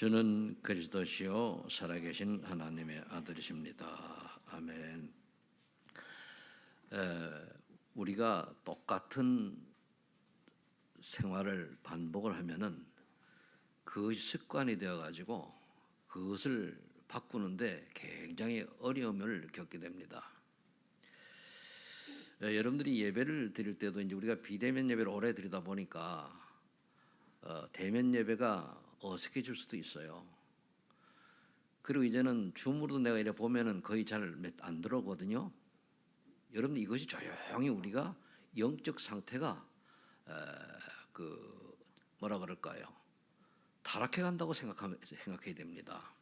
주는 그리스도시요 살아계신 하나님의 아들이십니다. 아멘. 우리가 똑같은 생활을 반복을 하면은 그것이 습관이 되어 가지고 그것을 바꾸는데 굉장히 어려움을 겪게 됩니다. 여러분들이 예배를 드릴 때도 이제 우리가 비대면 예배를 오래 드리다 보니까 대면 예배가 어색해질 수도 있어요. 그리고 이제는 줌으로도 내가 이래 보면은 거의 잘 안 들어오거든요. 여러분들 이것이 조용히 우리가 영적 상태가 뭐라 그럴까요? 타락해 간다고 생각해야 됩니다.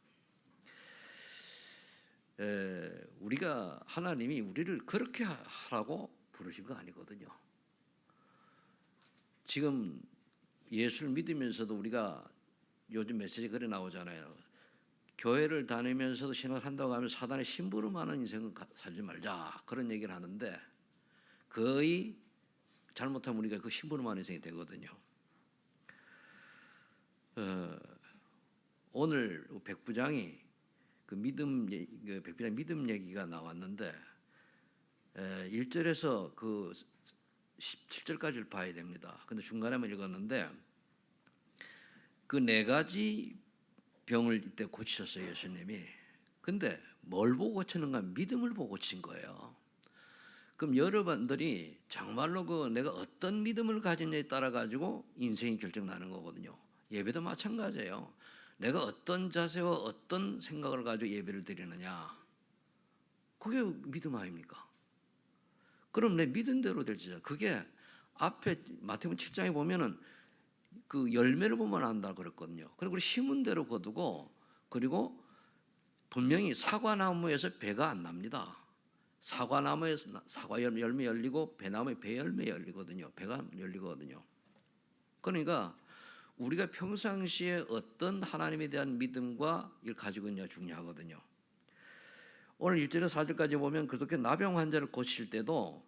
우리가 하나님이 우리를 그렇게 하라고 부르신 거 아니거든요. 지금 예수를 믿으면서도 우리가 요즘 메시지 글에 나오잖아요. 교회를 다니면서도 신앙을 한다고 하면 사단의 심부름하는 인생을 살지 말자 그런 얘기를 하는데 거의 잘못하면 우리가 그 심부름하는 인생이 되거든요. 오늘 백부장이 백부장 믿음 얘기가 나왔는데 1절에서 그 17절까지를 봐야 됩니다. 근데 중간에만 읽었는데 그 4가지 병을 이때 고치셨어요, 예수님이. 근데 뭘 보고 고치는가? 믿음을 보고 고친 거예요. 그럼 여러분들이 정말로 내가 어떤 믿음을 가지느냐에 따라 가지고 인생이 결정나는 거거든요. 예배도 마찬가지예요. 내가 어떤 자세와 어떤 생각을 가지고 예배를 드리느냐, 그게 믿음 아닙니까? 그럼 내 믿음대로 될지죠. 그게 앞에 마태복음 7장에 보면은 그 열매를 보면 안다 그랬거든요. 그리고 우리 심은 대로 거두고, 그리고 분명히 사과나무에서 배가 안 납니다. 사과나무에서 사과 열매 열리고 배나무에 배 열매 열리거든요. 배가 열리거든요. 그러니까 우리가 평상시에 어떤 하나님에 대한 믿음과 이걸 가지고 있느냐가 중요하거든요. 오늘 1절에서 4절까지 보면 그렇게 나병 환자를 고칠 때도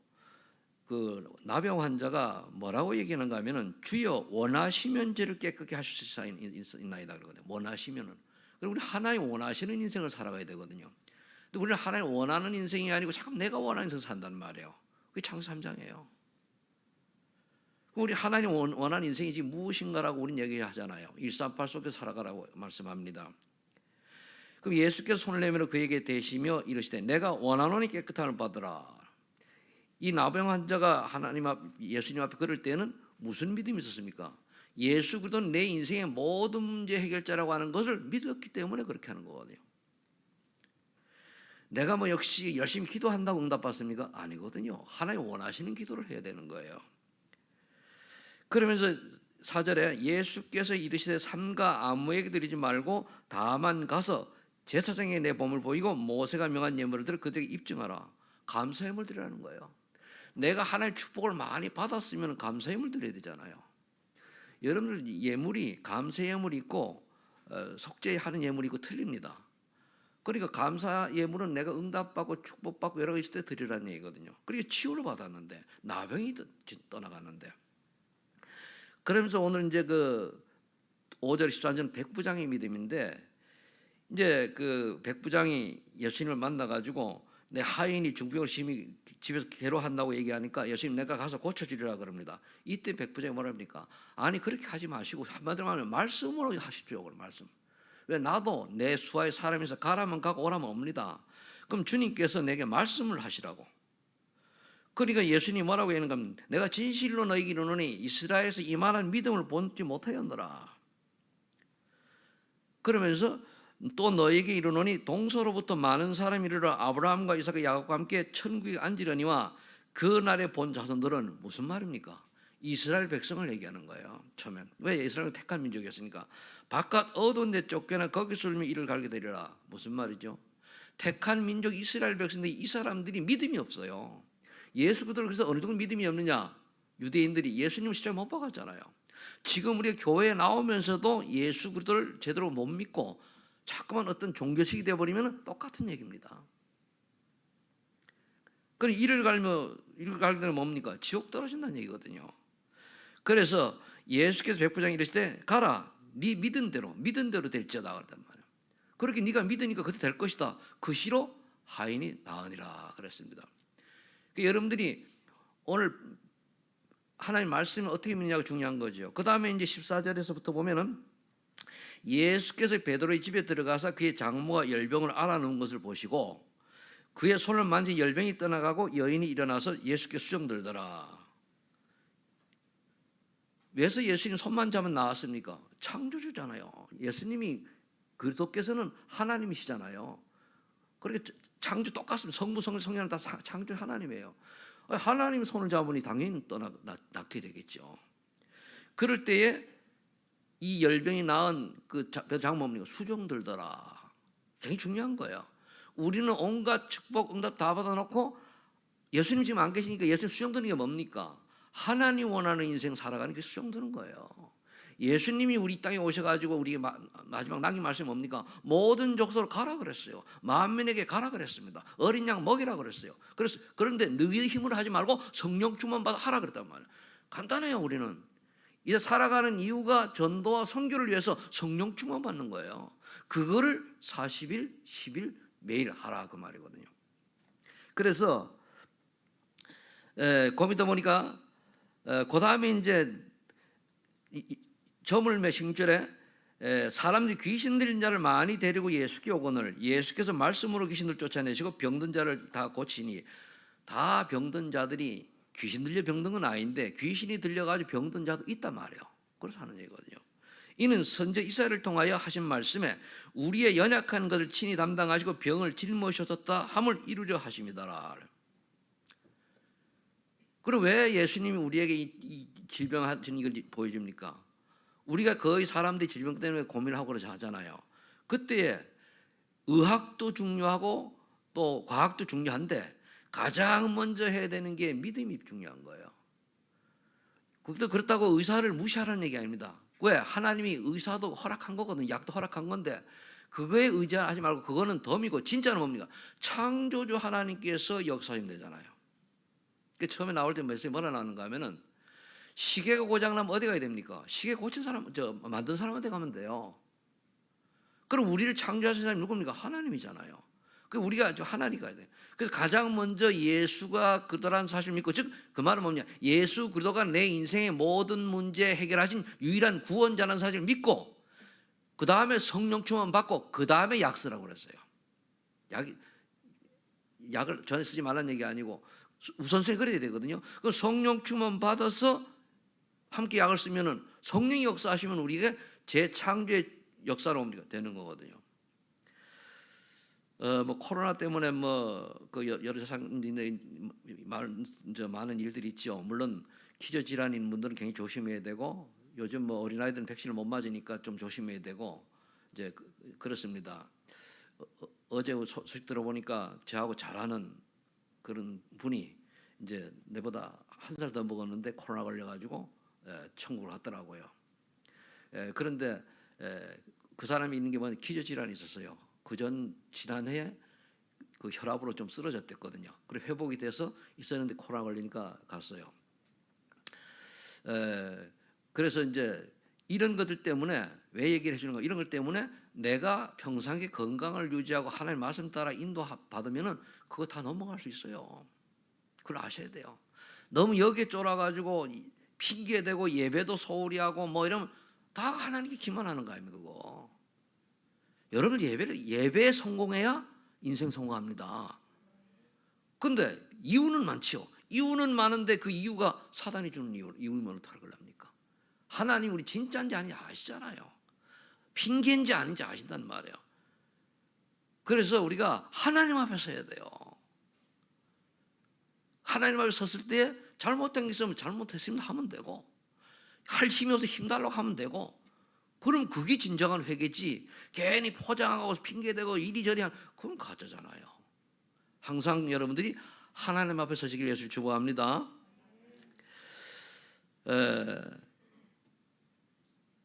그 나병 환자가 뭐라고 얘기하는가 하면은 주여 원하시면 죄를 깨끗게 하실 수 있나이다 그러거든요. 원하시면은. 그리고 우리 하나님 원하시는 인생을 살아가야 되거든요. 근데 우리는 하나님 원하는 인생이 아니고 자꾸 내가 원하는 인생을 산단 말이에요. 그게 창세기 3장이에요. 우리 하나님 원하는 인생이 지금 무엇인가라고 우리는 얘기하잖아요. 138 속에 살아가라고 말씀합니다. 그럼 예수께서 손을 내밀어 그에게 대시며 이르시되 내가 원하노니 깨끗함을 받으라. 이 나병 환자가 예수님 앞에 그럴 때는 무슨 믿음이 있었습니까? 예수 그리스도는 내 인생의 모든 문제 해결자라고 하는 것을 믿었기 때문에 그렇게 하는 거거든요. 내가 역시 열심히 기도한다고 응답받습니까? 아니거든요. 하나님 원하시는 기도를 해야 되는 거예요. 그러면서 4절에 예수께서 이르시되 삼가 아무에게 드리지 말고 다만 가서 제사장에게 내 몸을 보이고 모세가 명한 예물을 들어 그들에게 입증하라. 감사 예물 드리라는 거예요. 내가 하나님의 축복을 많이 받았으면 감사 예물 드려야 되잖아요. 여러분들 예물이 감사 예물이 있고 속죄하는 예물이 있고 틀립니다. 그러니까 감사 예물은 내가 응답받고 축복받고 여러 가지 있을 때 드리라는 얘기거든요. 그러니까 치유를 받았는데 나병이 떠나갔는데, 그러면서 오늘 이제 5절 14절은 백부장의 믿음인데, 이제 백부장이 예수님을 만나가지고 내 하인이 중병을 심히 집에서 괴로워한다고 얘기하니까 예수님 내가 가서 고쳐주리라 그럽니다. 이때 백부장이 뭐라 합니까? 아니 그렇게 하지 마시고 한마디로 하면 말씀으로 하십시오. 말씀. 왜 나도 내 수하의 사람에서 가라면 가고 오라면 옵니다. 그럼 주님께서 내게 말씀을 하시라고. 그러니까 예수님이 뭐라고 하는가 하면 내가 진실로 너희에게 이르노니 이스라엘에서 이만한 믿음을 본지 못하였노라. 그러면서 또 너에게 이르노니 동서로부터 많은 사람이 이르러 아브라함과 이삭과 야곱과 함께 천국에 앉으려니와 그날에 본 자손들은 무슨 말입니까? 이스라엘 백성을 얘기하는 거예요. 처음엔. 왜 이스라엘은 택한 민족이었습니까? 바깥 어두운 데 쫓겨나 거기서 울며 이를 갈게 되리라. 무슨 말이죠? 택한 민족 이스라엘 백성들이 이 사람들이 믿음이 없어요. 예수 그들을 그래서 어느 정도 믿음이 없느냐? 유대인들이 예수님을 진짜 못 박았잖아요. 지금 우리가 교회에 나오면서도 예수 그들을 제대로 못 믿고 자꾸만 어떤 종교식이 되어버리면 똑같은 얘기입니다. 그럼 이를 갈게 되면 뭡니까? 지옥 떨어진다는 얘기거든요. 그래서 예수께서 백부장이 이르시되 가라 네 믿은 대로 될지어다 그랬단 말이에요. 그렇게 네가 믿으니까 그렇게 될 것이다. 그 시로 하인이 나으니라 그랬습니다. 그러니까 여러분들이 오늘 하나님 말씀을 어떻게 믿느냐가 중요한 거죠. 그 다음에 이제 14절에서부터 보면은 예수께서 베드로의 집에 들어가서 그의 장모가 열병을 앓아놓은 것을 보시고 그의 손을 만지 열병이 떠나가고 여인이 일어나서 예수께 수정들더라. 왜서 예수님 손만 잡으면 나았습니까? 창조주잖아요. 예수님이 그리스도께서는 하나님이시잖아요. 그렇게 창조 똑같습니다. 성부, 성령, 성령은 다 창조 하나님이에요. 하나님 손을 잡으니 당연히 낫게 되겠죠. 그럴 때에 이 열병이 낳은 그 장모님이 수종들더라. 굉장히 중요한 거예요. 우리는 온갖 축복, 응답 다 받아놓고 예수님 지금 안 계시니까 예수님 수종드는 게 뭡니까? 하나님 원하는 인생 살아가는 게 수종드는 거예요. 예수님이 우리 땅에 오셔가지고 우리에게 마지막 남긴 말씀이 뭡니까? 모든 족속으로 가라 그랬어요. 만민에게 가라 그랬습니다. 어린 양 먹이라 그랬어요. 그런데 너희의 힘으로 하지 말고 성령 충만 받아 하라 그랬단 말이에요. 간단해요. 우리는 이제 살아가는 이유가 전도와 선교를 위해서 성령 충만 받는 거예요. 그거를 40일, 10일 매일 하라 그 말이거든요. 그래서 거기다 보니까 그 다음에 이제 저물매 16절에 사람들이 귀신 들린 자를 많이 데리고 예수께 오거늘 예수께서 말씀으로 귀신을 쫓아내시고 병든 자를 다 고치니 다 병든 자들이 귀신 들려 병든 건 아닌데 귀신이 들려가지고 병든 자도 있단 말이에요. 그래서 하는 얘기거든요. 이는 선제 이사야를 통하여 하신 말씀에 우리의 연약한 것을 친히 담당하시고 병을 짊어지셨다 함을 이루려 하심이더라. 그럼 왜 예수님이 우리에게 이 질병 하신 이걸 보여줍니까? 우리가 거의 사람들이 질병 때문에 고민을 하고 하잖아요. 그때 의학도 중요하고 또 과학도 중요한데 가장 먼저 해야 되는 게 믿음이 중요한 거예요. 그렇다고 의사를 무시하라는 얘기 아닙니다. 왜? 하나님이 의사도 허락한 거거든요. 약도 허락한 건데 그거에 의지하지 말고 그거는 덤이고 진짜는 뭡니까? 창조주 하나님께서 역사하시면 되잖아요. 처음에 나올 때 메시지 뭐라 나오는가 하면은 시계가 고장나면 어디 가야 됩니까? 시계 고친 사람, 만든 사람한테 가면 돼요. 그럼 우리를 창조하신 사람이 누굽니까? 하나님이잖아요. 우리가 하나님 가야 돼요. 그래서 가장 먼저 예수가 그리스도라는 사실을 믿고, 즉 그 말은 뭐냐? 예수 그리스도가 내 인생의 모든 문제 해결하신 유일한 구원자라는 사실을 믿고 그 다음에 성령 충만 받고 그 다음에 약 쓰라고 그랬어요. 약을 전에 쓰지 말라는 얘기 아니고 우선순위 그래야 되거든요. 그럼 성령 충만 받아서 함께 약을 쓰면은 성령이 역사하시면 우리가 재창조의 역사로 옵니다. 되는 거거든요. 뭐 코로나 때문에 그 여러 많은 일들이 있죠. 물론 기저 질환인 분들은 굉장히 조심해야 되고 요즘 뭐 어린아이들은 백신을 못 맞으니까 좀 조심해야 되고 이제 그렇습니다. 어제 소식 들어보니까 저하고 잘하는 그런 분이 이제 내보다 한 살 더 먹었는데 코로나 걸려가지고 천국을 갔더라고요. 그런데 그 사람이 있는 게 뭐냐 기저 질환이 있었어요. 지난해에 그 혈압으로 좀 쓰러졌댔거든요. 그리고 회복이 돼서 있었는데 코로나 걸리니까 갔어요. 그래서 이제 이런 것들 때문에 왜 얘기를 해주는 거? 이런 것 때문에 내가 평상시 건강을 유지하고 하나님 말씀 따라 인도 받으면은 그거 다 넘어갈 수 있어요. 그걸 아셔야 돼요. 너무 여기에 쫄아가지고 핑계 대고 예배도 소홀히 하고 뭐 이러면 다 하나님께 기만하는 거 아닙니까? 그거. 여러분 예배에 성공해야 인생 성공합니다. 근데 이유는 많지요. 이유는 많은데 그 이유가 사단이 주는 이유면 어떡할 겁니까? 하나님 우리 진짜인지 아닌지 아시잖아요. 핑계인지 아닌지 아신단 말이에요. 그래서 우리가 하나님 앞에 서야 돼요. 하나님 앞에 섰을 때 잘못된 게 있으면 잘못했으면 하면 되고 할 힘이 없어서 힘달라고 하면 되고 그럼 그게 진정한 회개지 괜히 포장하고 핑계대고 이리저리 하면 그건 가짜잖아요. 항상 여러분들이 하나님 앞에 서시길 예수를 축복합니다.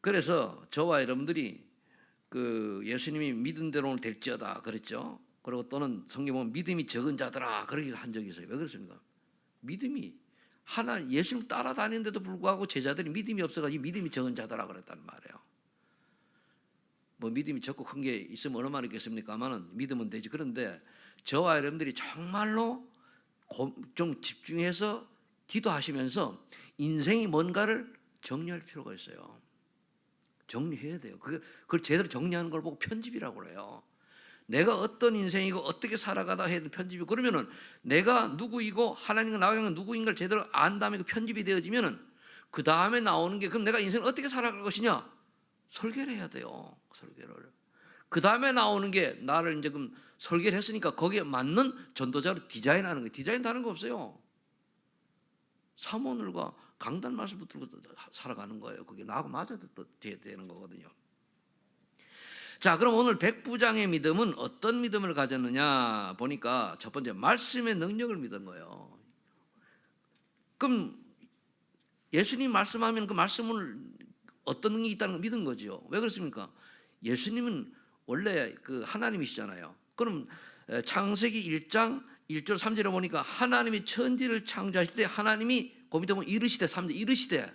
그래서 저와 여러분들이 그 예수님이 믿은 대로는 될지어다 그랬죠. 그리고 또는 성경 보면 믿음이 적은 자들아 그렇게 한 적이 있어요. 왜 그렇습니까? 믿음이 예수님 따라다니는데도 불구하고 제자들이 믿음이 없어가지고 믿음이 적은 자들아 그랬단 말이에요. 뭐 믿음이 적고 큰 게 있으면 얼마나 있겠습니까만은 믿으면 되지. 그런데 저와 여러분들이 정말로 좀 집중해서 기도하시면서 인생이 뭔가를 정리할 필요가 있어요. 정리해야 돼요. 그걸 제대로 정리하는 걸 보고 편집이라고 그래요. 내가 어떤 인생이고 어떻게 살아가다 해도 편집이, 그러면은 내가 누구이고 하나님과 나와 누구인가를 제대로 안 다음에 그 편집이 되어지면은 그 다음에 나오는 게, 그럼 내가 인생을 어떻게 살아갈 것이냐? 설계를 해야 돼요. 설계를. 그 다음에 나오는 게 나를 이제 그럼 설계를 했으니까 거기에 맞는 전도자로 디자인하는 거예요. 디자인 다른 거 없어요. 사모늘과 강단 말씀 붙들고 살아가는 거예요. 그게 나하고 맞아야 되는 거거든요. 자, 그럼 오늘 백부장의 믿음은 어떤 믿음을 가졌느냐 보니까 첫 번째, 말씀의 능력을 믿은 거예요. 그럼 예수님 말씀하면 그 말씀을 어떤 능력이 있다는 걸 믿은 거죠. 왜 그렇습니까? 예수님은 원래 그 하나님이시잖아요. 그럼 창세기 1장 1절 3절에 보니까 하나님이 천지를 창조하실 때 하나님이 거기 보면 이르시되, 3절 이르시되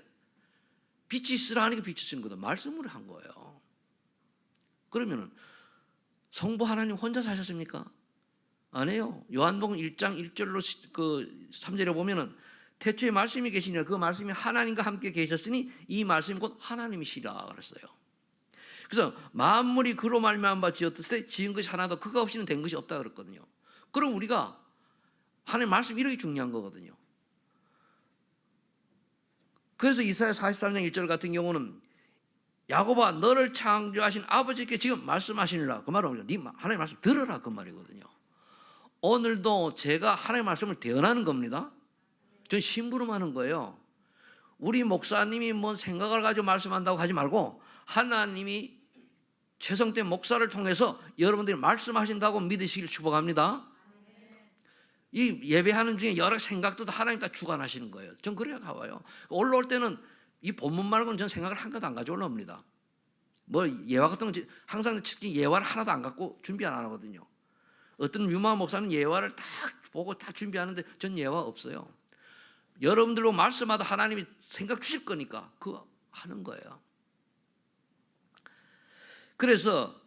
빛이 있으라 하니까 빛이 있는 거다. 말씀을 한 거예요. 그러면은 성부 하나님 혼자 사셨습니까? 아니에요. 요한복음 1장 1절로 그 3절에 보면은 태초에 말씀이 계시니라 그 말씀이 하나님과 함께 계셨으니 이 말씀이 곧 하나님이시라 그랬어요. 그래서 만물이 그로 말미암아 지었을 때 지은 것이 하나도 그가 없이는 된 것이 없다 그랬거든요. 그럼 우리가 하나님 말씀 이렇게 중요한 거거든요. 그래서 이사야 43장 1절 같은 경우는 야곱아 너를 창조하신 아버지께 지금 말씀하시느라, 그 말은 하나님 말씀 들으라 그 말이거든요. 오늘도 제가 하나님 말씀을 대언하는 겁니다. 전 심부름하는 거예요. 우리 목사님이 뭔 생각을 가지고 말씀한다고 하지 말고 하나님이 최성태 목사를 통해서 여러분들이 말씀하신다고 믿으시길 축복합니다. 이 예배하는 중에 여러 생각도 하나님 다 주관하시는 거예요. 전 그래야 가봐요. 올라올 때는 이 본문 말고는 전 생각을 한 것도 안 가지고 올라옵니다. 뭐 예화 같은 건 항상 예화를 하나도 안 갖고 준비 안 하거든요. 어떤 유명한 목사는 예화를 다 보고 다 준비하는데 전 예화 없어요. 여러분들로 말씀하다 하나님이 생각 주실 거니까 그거 하는 거예요. 그래서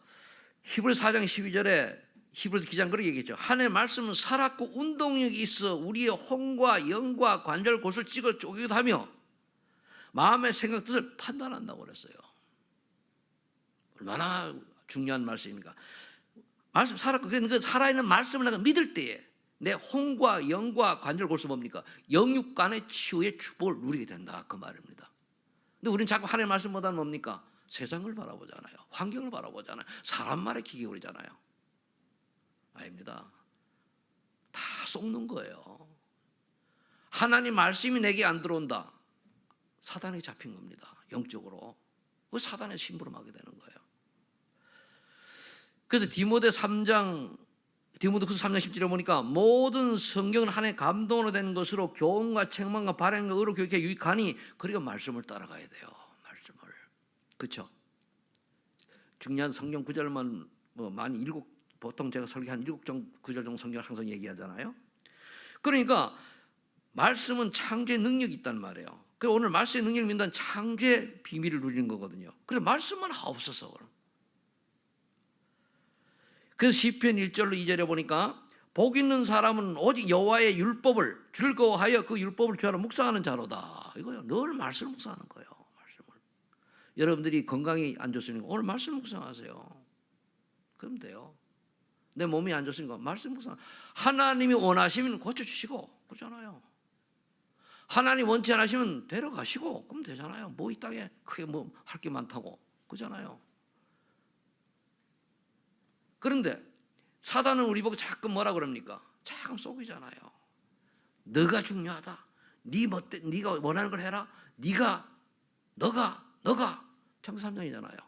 히브리서 4장 12절에 히브리서 기자는 그렇게 얘기했죠. 하나님의 말씀은 살았고 운동력이 있어 우리의 혼과 영과 관절 곳을 찍어 쪼개기도 하며 마음의 생각 뜻을 판단한다고 그랬어요. 얼마나 중요한 말씀입니까? 말씀 살았고, 그 살아있는 말씀을 내가 믿을 때에 내 혼과 영과 관절 골수 뭡니까? 영육간의 치유의 축복을 누리게 된다 그 말입니다. 근데 우리는 자꾸 하나님의 말씀보다는 뭡니까? 세상을 바라보잖아요. 환경을 바라보잖아요. 사람 말에 귀 기울이잖아요. 아닙니다. 다 속는 거예요. 하나님 말씀이 내게 안 들어온다. 사단에 잡힌 겁니다. 영적으로. 그 사단에 심부름하게 되는 거예요. 그래서 디모데후서 3장 10절에 보니까 모든 성경은 하나님의 감동으로 된 것으로 교훈과 책망과 발행과 의로 교육에 유익하니 그러니까 말씀을 따라가야 돼요. 말씀을. 그렇죠? 중요한 성경 구절만 뭐 많이 보통 제가 설교한 7구절 정도 성경을 항상 얘기하잖아요. 그러니까 말씀은 창조의 능력이 있단 말이에요. 그래서 오늘 말씀의 능력을 믿는 창조의 비밀을 누리는 거거든요. 그래서 말씀만 없어서. 그래서 시편 1절로 2절에 보니까 복 있는 사람은 오직 여호와의 율법을 즐거워하여 그 율법을 주하러 묵상하는 자로다. 이거요. 늘 말씀을 묵상하는 거예요. 말씀을. 여러분들이 건강이 안 좋으니까 오늘 말씀 묵상하세요. 그럼 돼요. 내 몸이 안 좋으니까 말씀 묵상. 하나님이 원하시면 고쳐주시고 그렇잖아요. 하나님 원치 않으시면 데려가시고 그럼 되잖아요. 뭐 이 땅에 크게 뭐 할 게 많다고 그렇잖아요. 그런데 사단은 우리 보고 자꾸 뭐라 그럽니까? 자꾸 속이잖아요. 너가 중요하다. 네가 원하는 걸 해라. 너가 창세기 3장이잖아요.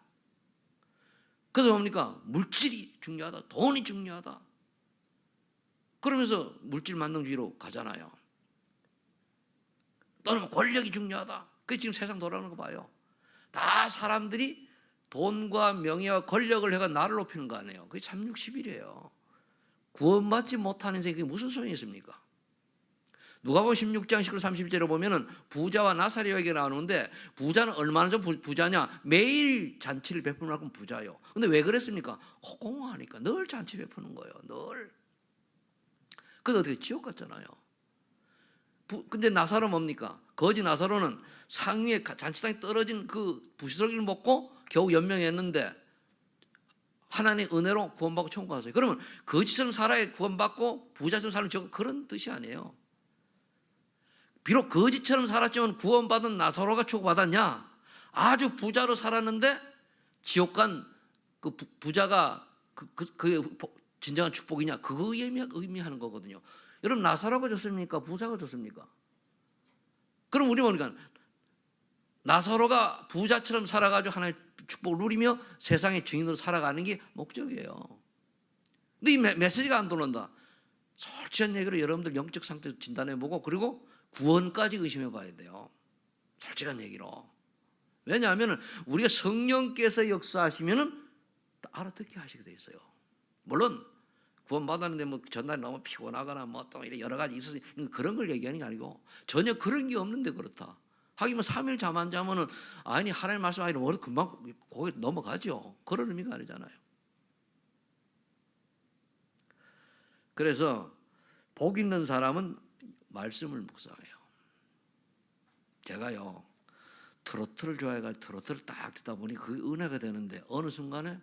그래서 뭡니까? 물질이 중요하다. 돈이 중요하다. 그러면서 물질 만능주의로 가잖아요. 또는 권력이 중요하다. 그게 지금 세상 돌아가는 거 봐요. 다 사람들이 돈과 명예와 권력을 해가 나를 높이는 거 아니에요. 그게 360일이에요. 구원받지 못하는 인생이 무슨 소용이 있습니까? 누가복음 16장 19, 30절에 보면은 부자와 나사리와 얘기가 나오는데, 부자는 얼마나 좀 부자냐? 매일 잔치를 베푸는 만큼 부자요. 근데 왜 그랬습니까? 허공하니까 늘 잔치 베푸는 거예요. 늘. 그래서 어떻게 지옥 갔잖아요. 근데 나사로 뭡니까? 거지 나사로는 상위에 잔치상에 떨어진 그 부스러기를 먹고 겨우 연명했는데 하나님의 은혜로 구원받고 천국 갔어요. 그러면 거지처럼 살아야 구원받고 부자처럼 사는 저 그런 뜻이 아니에요. 비록 거지처럼 살았지만 구원받은 나사로가 축복받았냐? 아주 부자로 살았는데 지옥 간 그 부자가 그게 진정한 축복이냐? 그거 의미하는 거거든요. 여러분, 나사로가 좋습니까? 부자가 좋습니까? 그럼 우리 보니까 나사로가 부자처럼 살아가지고 하나님의 축복을 누리며 세상의 증인으로 살아가는 게 목적이에요. 근데 이 메시지가 안 돌아온다. 솔직한 얘기로 여러분들 영적 상태 진단해보고 그리고 구원까지 의심해봐야 돼요. 솔직한 얘기로. 왜냐하면 우리가 성령께서 역사하시면 알아듣게 하시게 돼 있어요. 물론 구원받았는데 뭐 전날 너무 피곤하거나 뭐 또 여러 가지 있어서 그런 걸 얘기하는 게 아니고 전혀 그런 게 없는데 그렇다. 하긴 뭐 3일 잠 안 자면은 아니 하나님 말씀 아니라 머리 금방 거기 넘어가죠. 그런 의미가 아니잖아요. 그래서 복 있는 사람은 말씀을 묵상해요. 제가요 트로트를 좋아해가지고 트로트를 딱 듣다 보니 그게 은혜가 되는데 어느 순간에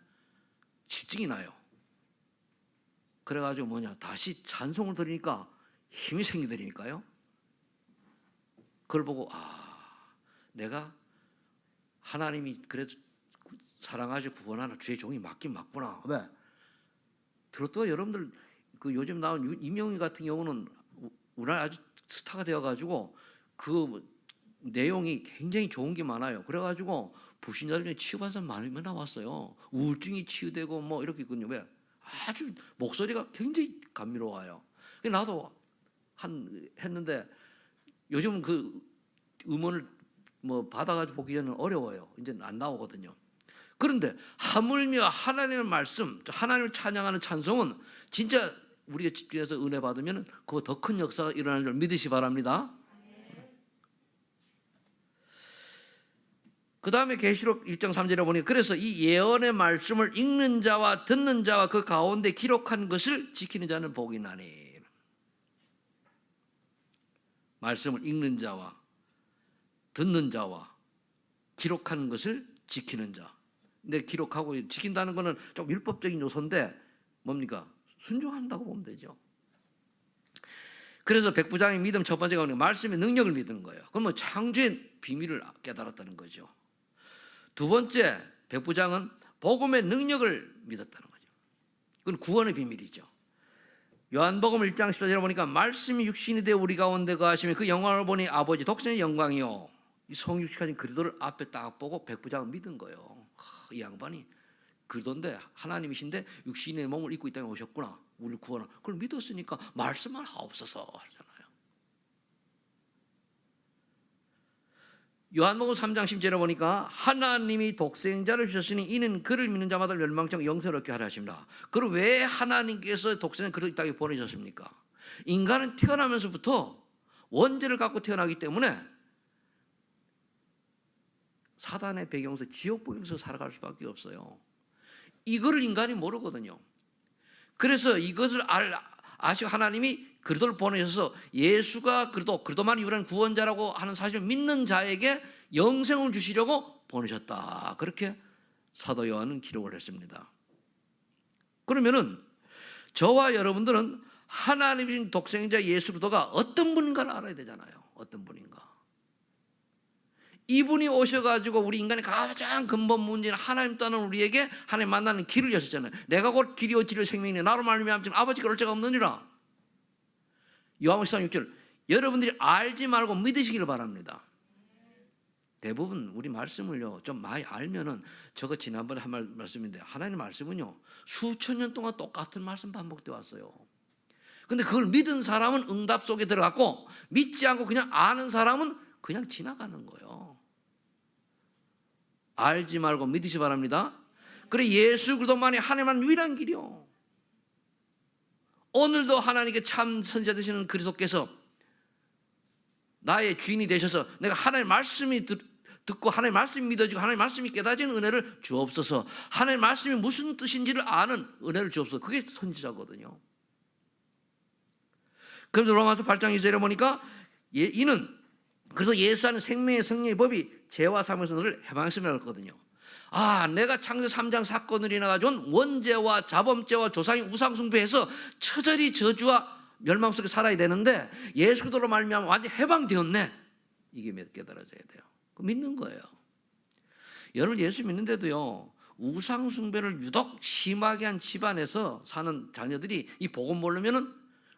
실증이 나요. 그래가지고 다시 찬송을 들으니까 힘이 생기더니까요. 그걸 보고 내가 하나님이 그래도 사랑하시고 구원하는 주의 종이 맞긴 맞구나. 왜? 트로트가 여러분들 그 요즘 나온 이명희 같은 경우는 우리나라 아주 스타가 되어가지고 그 내용이 굉장히 좋은 게 많아요. 그래가지고 불신자들 중에 치유받은 사람 많이 나왔어요. 우울증이 치유되고 뭐 이렇게 있거든요. 왜? 아주 목소리가 굉장히 감미로워요. 나도 했는데 요즘은 그 음원을 뭐 받아가지고 보기 전에는 어려워요. 이제 안 나오거든요. 그런데 하물며 하나님의 말씀, 하나님을 찬양하는 찬송은 진짜 우리가 집중해서 은혜 받으면 그거 더 큰 역사가 일어나는 줄 믿으시 바랍니다. 그 다음에 계시록 1장 3절에 보니 그래서 이 예언의 말씀을 읽는 자와 듣는 자와 그 가운데 기록한 것을 지키는 자는 복이 나니. 말씀을 읽는 자와 듣는 자와 기록한 것을 지키는 자. 근데 기록하고 지킨다는 것은 좀 율법적인 요소인데 뭡니까? 순종한다고 보면 되죠. 그래서 백부장의 믿음 첫 번째가 말씀의 능력을 믿는 거예요. 그러면 창조의 비밀을 깨달았다는 거죠. 두 번째, 백부장은 복음의 능력을 믿었다는 거죠. 그건 구원의 비밀이죠. 요한복음 1장 14절에 보니까 말씀이 육신이 되어 우리 가운데 거하시며 그 영광을 보니 아버지 독생의 영광이요. 이 성육신하신 그리스도를 앞에 딱 보고 백부장은 믿은 거예요. 이 양반이 그리스도인데 하나님이신데 육신의 몸을 입고 이 땅에 오셨구나. 우리를 구원하. 그걸 믿었으니까 말씀만 하옵소서 하잖아요. 요한복음 3장 10절에 보니까 하나님이 독생자를 주셨으니 이는 그를 믿는 자마다 멸망치 영생을 얻게 하려 하십니다. 그럼 왜 하나님께서 독생자를 그를 이 땅에 보내셨습니까? 인간은 태어나면서부터 원죄를 갖고 태어나기 때문에 사단의 배경에서 지옥 배경에서 살아갈 수밖에 없어요. 이거를 인간이 모르거든요. 그래서 이것을 아시고 하나님이 그리스도를 보내셔서 예수가 그리스도만 유일한 구원자라고 하는 사실을 믿는 자에게 영생을 주시려고 보내셨다. 그렇게 사도 요한은 기록을 했습니다. 그러면은 저와 여러분들은 하나님이신 독생자 예수 그리스도가 어떤 분인가를 알아야 되잖아요. 어떤 분인가. 이분이 오셔가지고 우리 인간의 가장 근본 문제는 하나님 떠난 우리에게 하나님 만나는 길을 여셨잖아요. 내가 곧 길이요 진리요 생명이니 나로 말미암아 아버지께 올 자가 없느니라. 요한복음 13장 6절 여러분들이 알지 말고 믿으시기를 바랍니다. 대부분 우리 말씀을요 좀 많이 알면은 저거 지난번에 한 말씀인데 하나님 말씀은요 수천 년 동안 똑같은 말씀 반복되어 왔어요. 근데 그걸 믿은 사람은 응답 속에 들어갔고 믿지 않고 그냥 아는 사람은 그냥 지나가는 거예요. 알지 말고 믿으시 바랍니다. 그래 예수 그리스도만이 하나님만 유일한 길이요. 오늘도 하나님께 참 선지자 되시는 그리스도께서 나의 주인이 되셔서 내가 하나님의 말씀이 듣고 하나님의 말씀이 믿어지고 하나님의 말씀이 깨달아지는 은혜를 주옵소서. 하나님의 말씀이 무슨 뜻인지를 아는 은혜를 주옵소서. 그게 선지자거든요. 그래서 로마서 8장 2절에 보니까 이는 그래서 예수 안에 생명의 성령의 법이 죄와 사망에서 너를 해방했음이라고 했거든요. 내가 창세 3장 사건을 인해가지고 원죄와 자범죄와 조상의 우상숭배해서 처절히 저주와 멸망 속에 살아야 되는데 예수 그리스도로 말미암아 완전히 해방되었네. 이게 깨달아져야 돼요. 믿는 거예요. 여러분 예수 믿는데도요, 우상숭배를 유독 심하게 한 집안에서 사는 자녀들이 이 복음 모르면은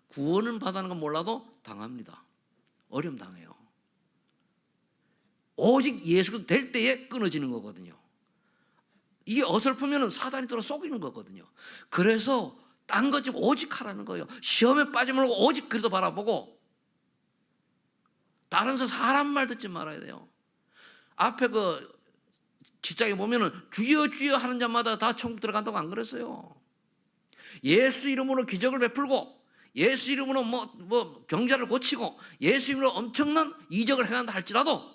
구원은 받는 건 몰라도 당합니다. 어려움 당해요. 오직 예수가 될 때에 끊어지는 거거든요. 이게 어설프면 사단이 들어 속이는 거거든요. 그래서 딴 것 좀 오직 하라는 거예요. 시험에 빠지 말고 오직 그리스도 바라보고 다른 사람 말 듣지 말아야 돼요. 앞에 그 직장에 보면은 주여 주여 하는 자마다 다 천국 들어간다고 안 그랬어요. 예수 이름으로 기적을 베풀고 예수 이름으로 뭐 병자를 고치고 예수 이름으로 엄청난 이적을 행한다 할지라도